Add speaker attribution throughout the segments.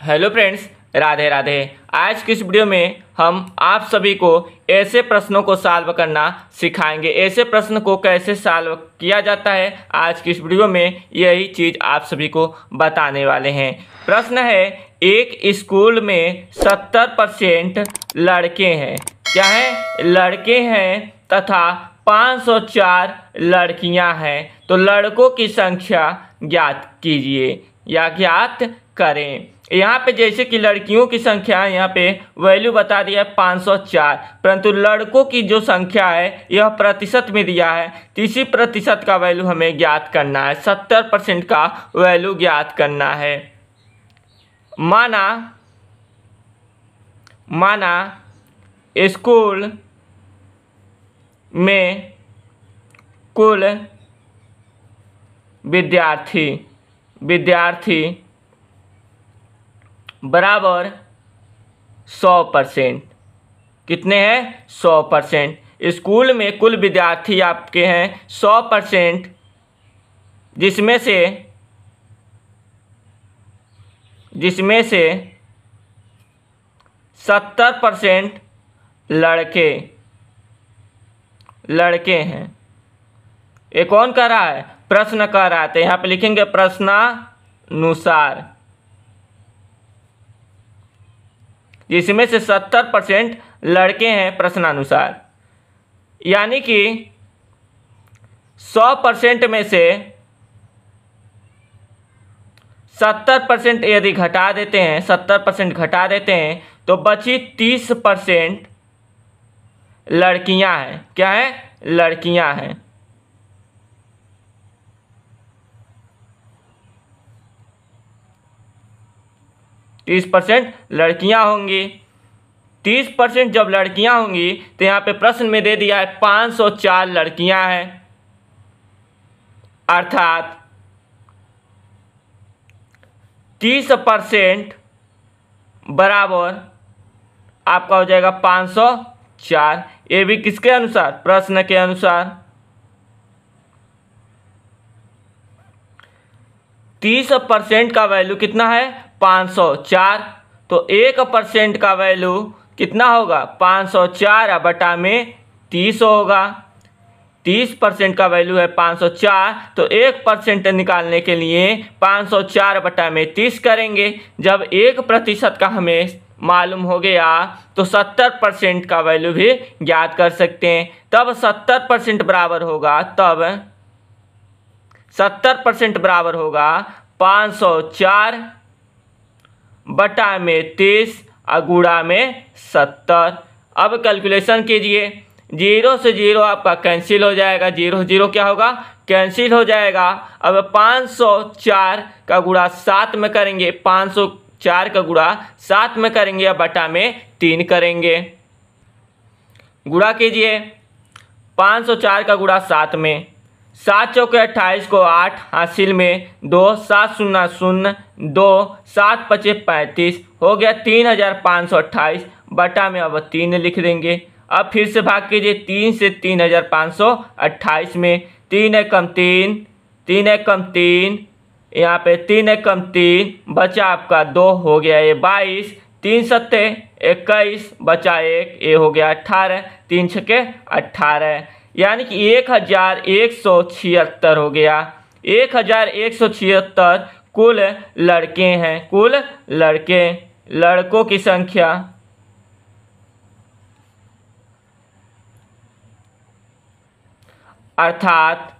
Speaker 1: Hello friends, Radhe Radhe. आज की इस वीडियो में हम आप सभी को ऐसे प्रश्नों को सॉल्व करना सिखाएंगे। ऐसे प्रश्न को कैसे सॉल्व किया जाता है, आज की इस वीडियो में यही चीज़ आप सभी को बताने वाले हैं। प्रश्न है, एक स्कूल में 70% लड़के हैं। क्या है? लड़के हैं तथा 504 लड़कियां हैं। तो लड़कों की संख्या ज्ञात कीजिए या ज्ञात करें। यहाँ पे जैसे कि लड़कियों की संख्या यहाँ पे वैल्यू बता दिया है 504, परंतु लड़कों की जो संख्या है यह प्रतिशत में दिया है, तो इसी प्रतिशत का वैल्यू हमें ज्ञात करना है। 70% का वैल्यू ज्ञात करना है। माना स्कूल में कुल विद्यार्थी बराबर 100%। कितने हैं? 100%। स्कूल में कुल विद्यार्थी आपके हैं 100%, जिसमें से 70% लड़के हैं। ये कौन कह रहा है? प्रश्न कह रहा है। तो यहाँ पे लिखेंगे प्रश्नानुसार, जिसमें से 70% लड़के हैं प्रश्नानुसार। यानी कि 100% में से 70% यदि घटा देते हैं, 70% घटा देते हैं तो बची 30% लड़कियां हैं। क्या है? लड़कियां हैं। तीस % लड़कियां होंगी। 30% जब लड़कियां होंगी तो यहाँ पे प्रश्न में दे दिया है 504 लड़कियां हैं, अर्थात 30% बराबर आपका हो जाएगा 504। ये भी किसके अनुसार? प्रश्न के अनुसार। 30% का वैल्यू कितना है? 504। तो 1% का वैल्यू कितना होगा? 504 बटा में 30 होगा। 30% का वैल्यू है 504, तो 1% निकालने के लिए 504 बटा में 30 करेंगे। जब 1% का हमें मालूम हो गया तो 70% का वैल्यू भी ज्ञात कर सकते हैं। तब 70% बराबर होगा, 504 बटा में 30 और गुणा में 70। अब कैलकुलेशन कीजिए। 0 से 0 आपका कैंसिल हो जाएगा। 0 0 क्या होगा? कैंसिल हो जाएगा। अब 504 का गुणा 7 में करेंगे, 504 का गुणा 7 में करेंगे या बटा में 3 करेंगे। गुणा कीजिए। 504 का गुणा 7 में, 7 चौके 28 को 8 हासिल में 2, 7 0 0 2, 7 5 35 हो गया 3528 बटा में अब 3 लिख देंगे। अब फिर से भाग कीजिए। 3 से 3528 में 3 एकम 3, 3 एकम 3, यहाँ पे 3 एकम 3 बचा आपका 2 हो गया ये 22, 3 सत्ते 21 बचा 1 ये हो गया 18, 3 छके 18, यानी कि 1176 हो गया। 1176 कुल लड़के हैं। कुल लड़कों की संख्या अर्थात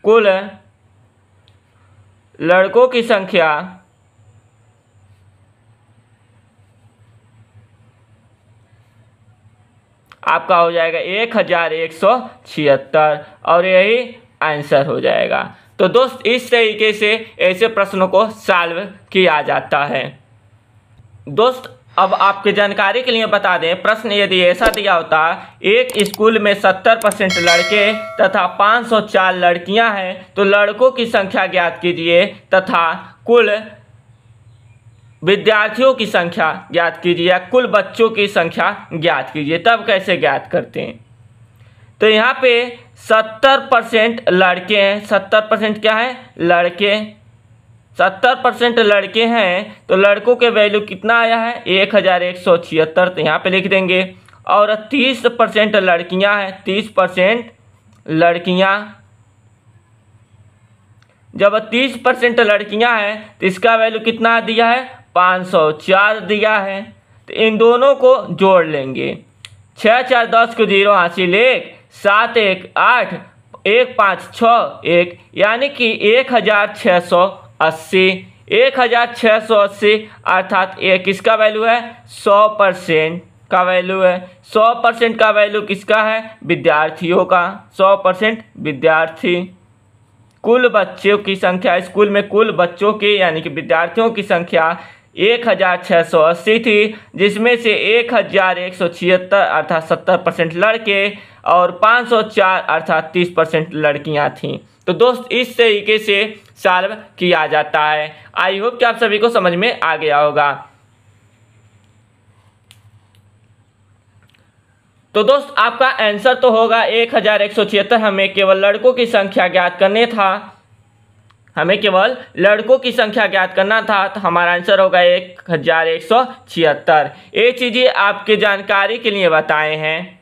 Speaker 1: कुल लड़कों की संख्या आपका हो जाएगा 1176 और यही आंसर हो जाएगा। तो दोस्त, इस तरीके से ऐसे प्रश्नों को सॉल्व किया जाता है। दोस्त, अब आपके जानकारी के लिए बता दें, प्रश्न यदि ऐसा दिया होता, एक स्कूल में 70% लड़के तथा 504 लड़कियां हैं, तो लड़कों की संख्या ज्ञात कीजिए तथा कुल विद्यार्थियों की संख्या ज्ञात कीजिए या कुल बच्चों की संख्या ज्ञात कीजिए। तब कैसे ज्ञात करते हैं? तो यहाँ पे 70% लड़के हैं। 70% क्या है? लड़के। 70% लड़के हैं तो लड़कों के वैल्यू कितना आया है? 1176। तो यहाँ पे लिख देंगे। और 30% लड़कियां हैं। 30% लड़कियां। जब 30% लड़कियां हैं तो इसका वैल्यू कितना दिया है? 504 दिया है। तो इन दोनों को जोड़ लेंगे। 6 4 10 को 0 हासिल 1, 7 1 8, 1 5 6 1, यानी कि 1680। 1680 अर्थात ये किसका वैल्यू है? 100% का वैल्यू है। 100% का वैल्यू किसका है? विद्यार्थियों का। 100% विद्यार्थी। कुल बच्चों की संख्या, स्कूल में कुल बच्चों की यानी कि विद्यार्थियों की संख्या 1680 थी, जिसमें से 1176 अर्थात 70% लड़के और 504 अर्थात 30% लड़कियां थीं। तो दोस्त इस तरीके से सॉल्व किया जाता है। आई होप कि आप सभी को समझ में आ गया होगा। तो दोस्त आपका आंसर तो होगा 1176। हमें केवल लड़कों की संख्या ज्ञात करने था। हमें केवल लड़कों की संख्या ज्ञात करना था, तो हमारा आंसर होगा 1176। ये चीज़ें आपके जानकारी के लिए बताए हैं।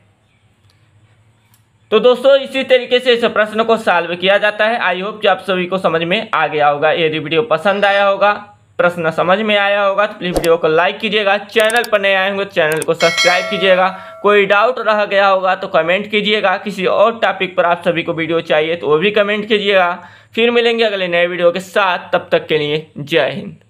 Speaker 1: तो दोस्तों इसी तरीके से इस प्रश्न को सॉल्व किया जाता है। आई होप कि आप सभी को समझ में आ गया होगा। यदि वीडियो पसंद आया होगा, प्रश्न समझ में आया होगा, तो प्लीज़ वीडियो को लाइक कीजिएगा। चैनल पर नए आए होंगे तो चैनल को सब्सक्राइब कीजिएगा। कोई डाउट रह गया होगा तो कमेंट कीजिएगा। किसी और टॉपिक पर आप सभी को वीडियो चाहिए तो वो भी कमेंट कीजिएगा। फिर मिलेंगे अगले नए वीडियो के साथ। तब तक के लिए जय हिंद।